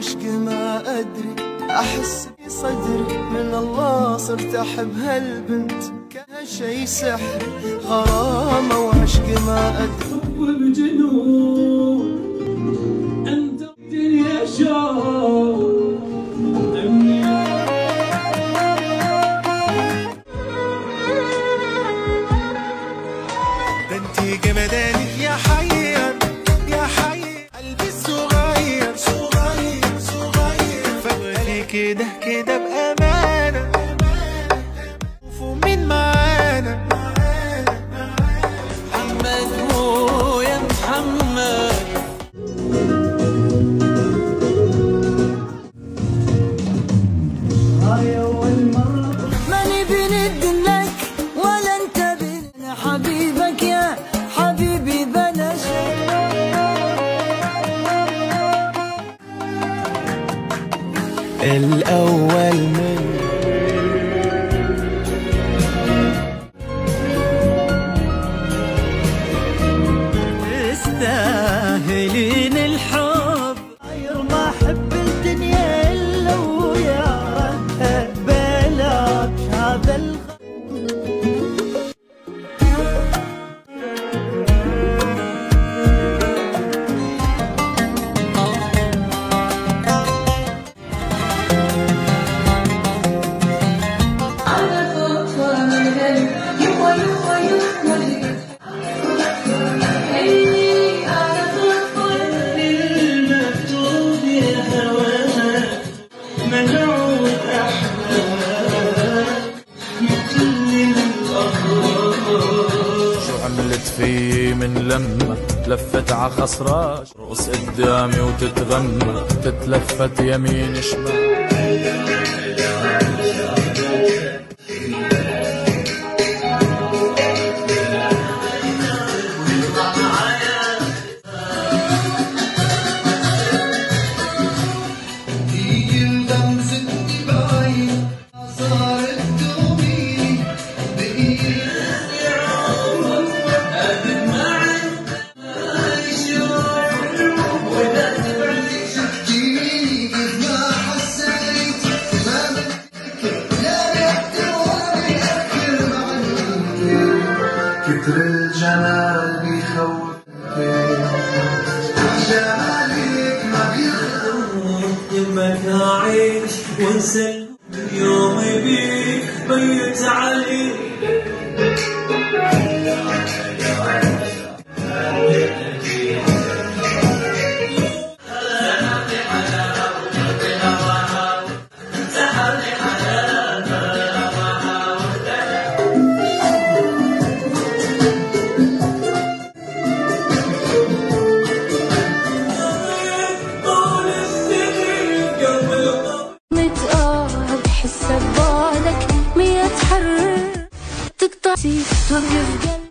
وعشق ما أدري، أحس في صدري من الله صرت أحب هالبنت، كان شي سحري غرامة وعشق ما أدري. وبجنون أنت الدنيا شوق بنتي جمدانك يا حير يا حير، قلبي الصغير صغير صغير، فبالي كده كده بأمانة، ومين معانا؟ محمد هو يا محمد. هاي أول مرة ماني بند لك ولا انت بند، حبيبك يا حبيبي بلا شك. الأول من تستاهلين الحب، غير ما احب الدنيا الا وياها، بلاك هذا عملت في من لما لفت ع خصراش، رؤوس قدامي وتتغمى، تتلفت يمين شمال. كتر الجمال بيخوف، جمالك ما بيخوف، يمك أعيش وانسى يومي بيك بيت علي. نتقارب حس ببالك 100 حر تقطع تغرف قلبي.